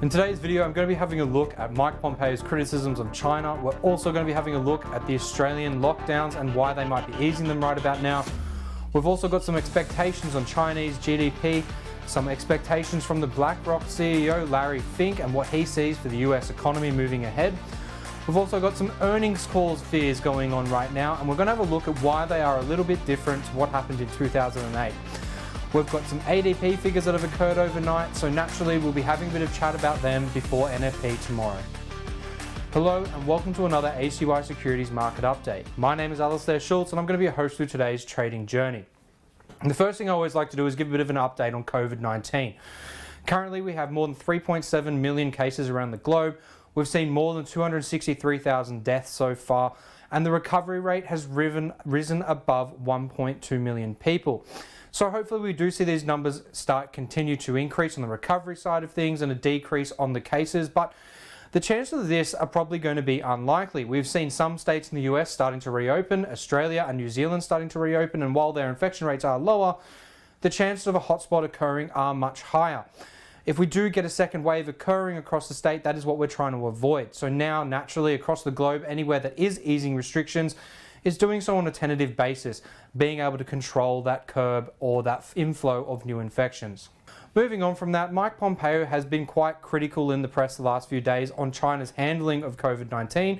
In today's video, I'm going to be having a look at Mike Pompeo's criticisms of China. We're also going to be having a look at the Australian lockdowns and why they might be easing them right about now. We've also got some expectations on Chinese GDP, some expectations from the BlackRock CEO Larry Fink and what he sees for the US economy moving ahead. We've also got some earnings calls fears going on right now, and we're going to have a look at why they are a little bit different to what happened in 2008. We've got some ADP figures that have occurred overnight, so naturally we'll be having a bit of chat about them before NFP tomorrow. Hello and welcome to another ACY Securities Market Update. My name is Alistair Schultz and I'm going to be a host through today's trading journey. And the first thing I always like to do is give a bit of an update on COVID-19. Currently we have more than 3.7 million cases around the globe. We've seen more than 263,000 deaths so far, and the recovery rate has risen above 1.2 million people. So hopefully we do see these numbers continue to increase on the recovery side of things and a decrease on the cases, but the chances of this are probably going to be unlikely. We've seen some states in the US starting to reopen, Australia and New Zealand starting to reopen, and while their infection rates are lower, the chances of a hotspot occurring are much higher. If we do get a second wave occurring across the state, that is what we're trying to avoid. So now, naturally, across the globe, anywhere that is easing restrictions is doing so on a tentative basis, being able to control that curve or that inflow of new infections. Moving on from that, Mike Pompeo has been quite critical in the press the last few days on China's handling of COVID-19,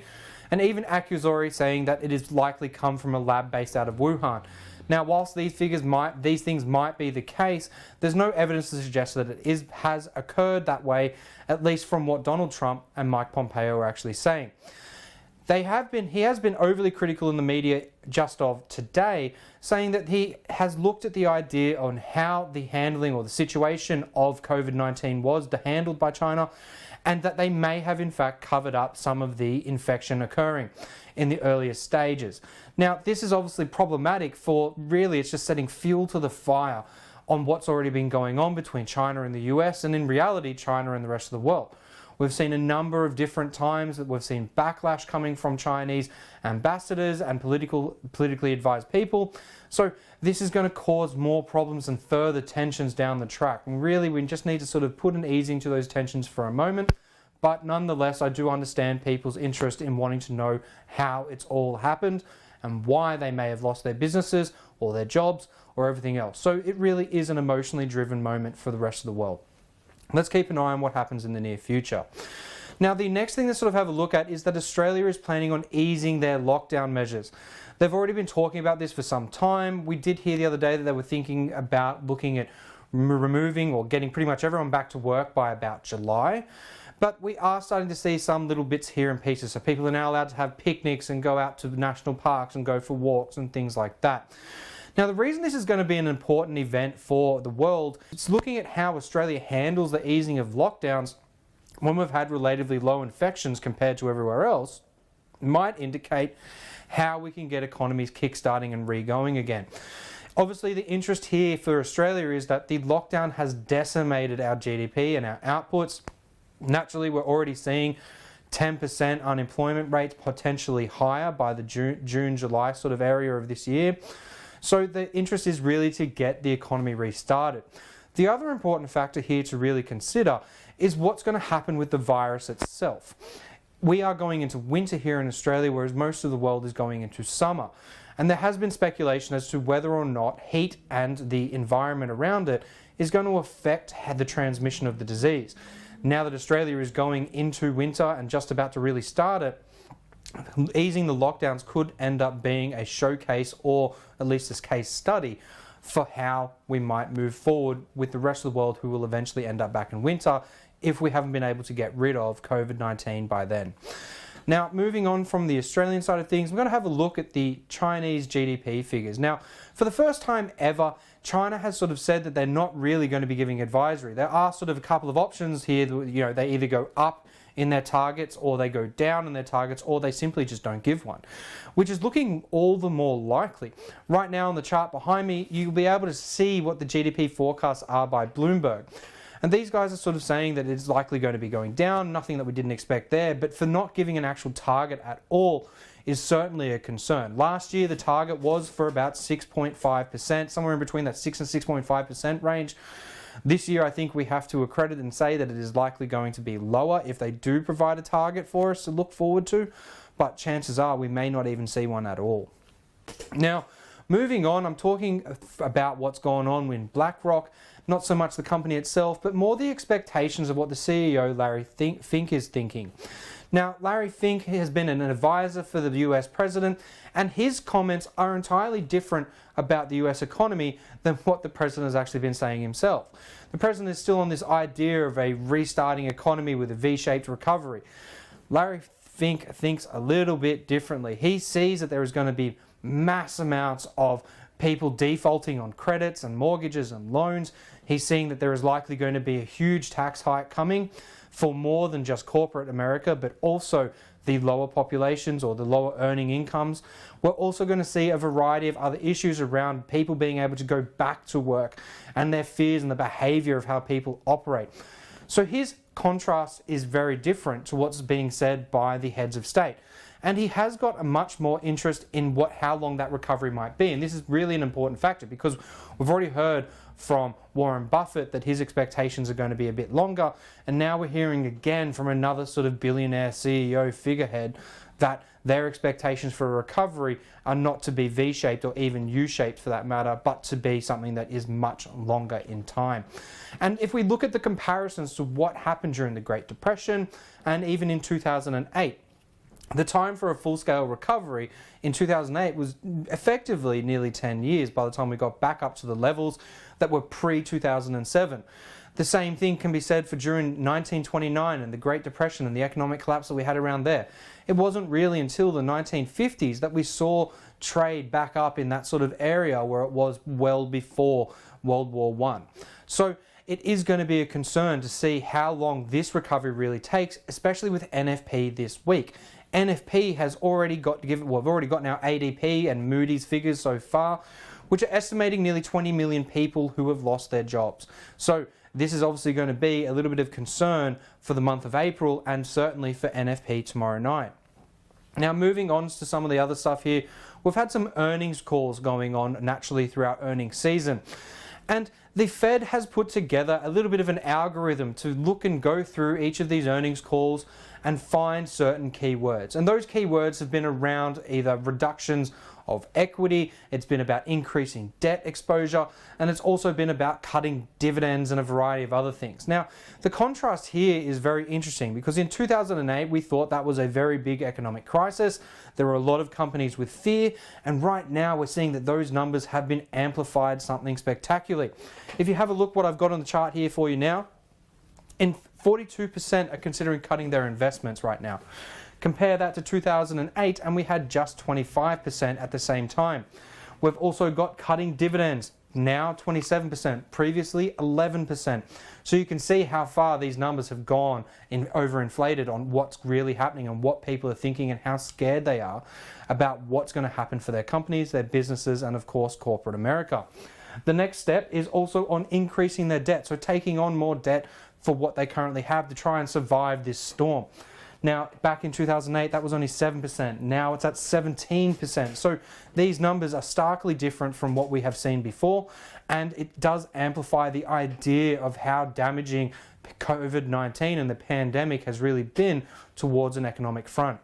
and even accusatory saying that it is likely come from a lab based out of Wuhan. Now, whilst these things might be the case, there's no evidence to suggest that it has occurred that way, at least from what Donald Trump and Mike Pompeo are actually saying. He has been overly critical in the media just of today, saying that he has looked at the idea on how the handling or the situation of COVID-19 was handled by China, and that they may have in fact covered up some of the infection occurring in the earlier stages. Now, this is obviously problematic for really it's just setting fuel to the fire on what's already been going on between China and the US, and in reality, China and the rest of the world. We've seen a number of different times that we've seen backlash coming from Chinese ambassadors and politically advised people. So this is going to cause more problems and further tensions down the track. And really, we just need to sort of put an easing to those tensions for a moment. But nonetheless, I do understand people's interest in wanting to know how it's all happened and why they may have lost their businesses or their jobs or everything else. So it really is an emotionally driven moment for the rest of the world. Let's keep an eye on what happens in the near future. Now, the next thing to sort of have a look at is that Australia is planning on easing their lockdown measures. They've already been talking about this for some time. We did hear the other day that they were thinking about looking at removing or getting pretty much everyone back to work by about July. But we are starting to see some little bits here and pieces. So people are now allowed to have picnics and go out to national parks and go for walks and things like that. Now, the reason this is going to be an important event for the world is looking at how Australia handles the easing of lockdowns when we've had relatively low infections compared to everywhere else might indicate how we can get economies kickstarting and re-going again. Obviously, the interest here for Australia is that the lockdown has decimated our GDP and our outputs. Naturally, we're already seeing 10% unemployment rates, potentially higher by the June, July sort of area of this year. So the interest is really to get the economy restarted. The other important factor here to really consider is what's going to happen with the virus itself. We are going into winter here in Australia, whereas most of the world is going into summer. And there has been speculation as to whether or not heat and the environment around it is going to affect the transmission of the disease. Now that Australia is going into winter and just about to really start it, easing the lockdowns could end up being a showcase or at least a case study for how we might move forward with the rest of the world who will eventually end up back in winter if we haven't been able to get rid of COVID-19 by then. Now, moving on from the Australian side of things, we're going to have a look at the Chinese GDP figures. Now, for the first time ever, China has sort of said that they're not really going to be giving advisory. There are sort of a couple of options here. They either go up in their targets or they go down in their targets or they simply just don't give one, which is looking all the more likely. Right now on the chart behind me, you'll be able to see what the GDP forecasts are by Bloomberg. And these guys are sort of saying that it's likely going to be going down, nothing that we didn't expect there, but for not giving an actual target at all is certainly a concern. Last year, the target was for about 6.5%, somewhere in between that 6 and 6.5% range. This year, I think we have to accredit and say that it is likely going to be lower if they do provide a target for us to look forward to, but chances are we may not even see one at all. Now, moving on, I'm talking about what's going on with BlackRock, not so much the company itself, but more the expectations of what the CEO, Larry Fink, is thinking. Now, Larry Fink has been an advisor for the US president, and his comments are entirely different about the US economy than what the president has actually been saying himself. The president is still on this idea of a restarting economy with a V-shaped recovery. Larry Fink thinks a little bit differently. He sees that there is going to be mass amounts of people defaulting on credits and mortgages and loans. He's seeing that there is likely going to be a huge tax hike coming for more than just corporate America, but also the lower populations or the lower earning incomes. We're also going to see a variety of other issues around people being able to go back to work and their fears and the behavior of how people operate. So his contrast is very different to what's being said by the heads of state. And he has got a much more interest in how long that recovery might be. And this is really an important factor because we've already heard from Warren Buffett that his expectations are going to be a bit longer. And now we're hearing again from another sort of billionaire CEO figurehead that their expectations for a recovery are not to be V-shaped or even U-shaped for that matter, but to be something that is much longer in time. And if we look at the comparisons to what happened during the Great Depression and even in 2008, the time for a full-scale recovery in 2008 was effectively nearly 10 years by the time we got back up to the levels that were pre-2007. The same thing can be said for during 1929 and the Great Depression and the economic collapse that we had around there. It wasn't really until the 1950s that we saw trade back up in that sort of area where it was well before World War I. So it is going to be a concern to see how long this recovery really takes, especially with NFP this week. NFP has already got we've already got our ADP and Moody's figures so far, which are estimating nearly 20 million people who have lost their jobs. So this is obviously going to be a little bit of concern for the month of April and certainly for NFP tomorrow night. Now, moving on to some of the other stuff here, we've had some earnings calls going on naturally throughout earnings season. And the Fed has put together a little bit of an algorithm to look and go through each of these earnings calls and find certain keywords. And those keywords have been around either reductions of equity, it's been about increasing debt exposure, and it's also been about cutting dividends and a variety of other things. Now, the contrast here is very interesting because in 2008, we thought that was a very big economic crisis. There were a lot of companies with fear, and right now we're seeing that those numbers have been amplified something spectacularly. If you have a look what I've got on the chart here for you now, 42% are considering cutting their investments right now. Compare that to 2008 and we had just 25% at the same time. We've also got cutting dividends, now 27%, previously 11%. So you can see how far these numbers have gone overinflated on what's really happening and what people are thinking and how scared they are about what's going to happen for their companies, their businesses, and of course corporate America. The next step is also on increasing their debt, so taking on more debt for what they currently have to try and survive this storm. Now, back in 2008, that was only 7%. Now it's at 17%. So these numbers are starkly different from what we have seen before, and it does amplify the idea of how damaging COVID-19 and the pandemic has really been towards an economic front.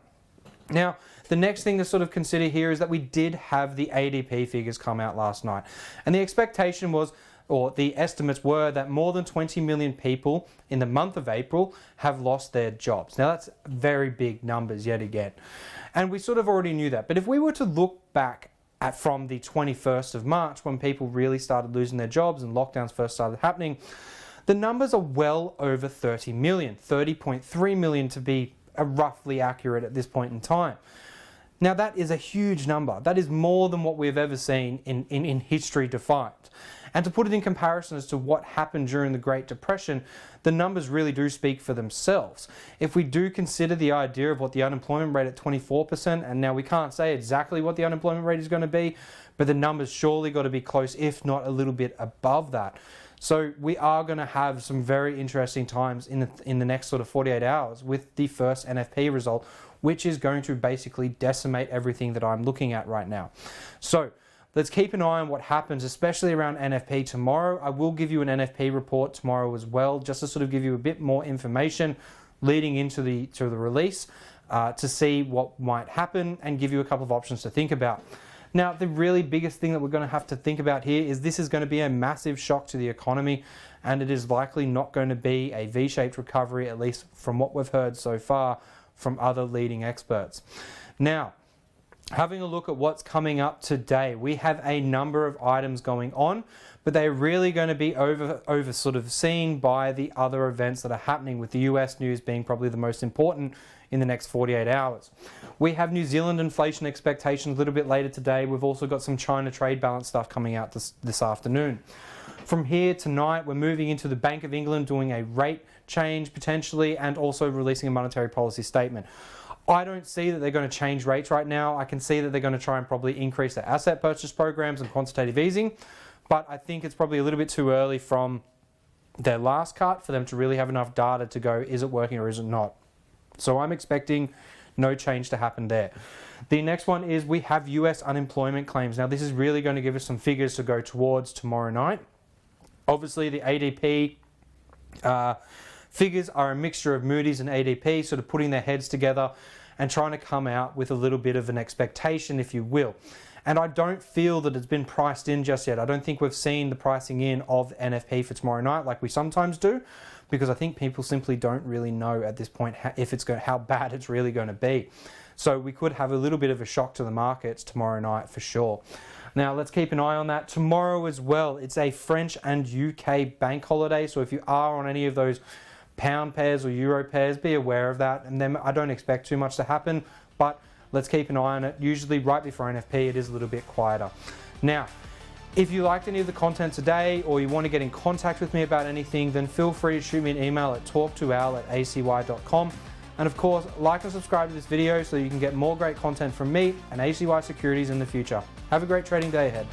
Now, the next thing to sort of consider here is that we did have the ADP figures come out last night, and the expectation was, or the estimates were, that more than 20 million people in the month of April have lost their jobs. Now that's very big numbers yet again. And we sort of already knew that. But if we were to look back at from the 21st of March when people really started losing their jobs and lockdowns first started happening, the numbers are well over 30 million, 30.3 million to be roughly accurate at this point in time. Now that is a huge number. That is more than what we've ever seen in history defined. And to put it in comparison as to what happened during the Great Depression, the numbers really do speak for themselves. If we do consider the idea of what the unemployment rate at 24%, and now we can't say exactly what the unemployment rate is going to be, but the numbers surely got to be close, if not a little bit above that. So we are going to have some very interesting times in the next sort of 48 hours with the first NFP result, which is going to basically decimate everything that I'm looking at right now. So let's keep an eye on what happens, especially around NFP tomorrow. I will give you an NFP report tomorrow as well, just to sort of give you a bit more information leading into the release to see what might happen and give you a couple of options to think about. Now, the really biggest thing that we're going to have to think about here is this is going to be a massive shock to the economy, and it is likely not going to be a V-shaped recovery, at least from what we've heard so far from other leading experts. Now, having a look at what's coming up today, we have a number of items going on, but they're really going to be over sort of seen by the other events that are happening, with the US news being probably the most important in the next 48 hours. We have New Zealand inflation expectations a little bit later today. We've also got some China trade balance stuff coming out this afternoon. From here tonight, we're moving into the Bank of England doing a rate change potentially, and also releasing a monetary policy statement. I don't see that they're going to change rates right now. I can see that they're going to try and probably increase their asset purchase programs and quantitative easing, but I think it's probably a little bit too early from their last cut for them to really have enough data to go, is it working or is it not? So I'm expecting no change to happen there. The next one is we have US unemployment claims. Now, this is really going to give us some figures to go towards tomorrow night. Obviously, the ADP figures are a mixture of Moody's and ADP, sort of putting their heads together and trying to come out with a little bit of an expectation, if you will. And I don't feel that it's been priced in just yet. I don't think we've seen the pricing in of NFP for tomorrow night like we sometimes do, because I think people simply don't really know at this point how bad it's really going to be. So we could have a little bit of a shock to the markets tomorrow night for sure. Now, let's keep an eye on that. Tomorrow as well, it's a French and UK bank holiday. So if you are on any of those pound pairs or euro pairs, be aware of that. And then I don't expect too much to happen, but let's keep an eye on it. Usually right before NFP, it is a little bit quieter. Now, if you liked any of the content today, or you want to get in contact with me about anything, then feel free to shoot me an email at talk2al@acy.com. And of course, like and subscribe to this video so you can get more great content from me and ACY Securities in the future. Have a great trading day ahead.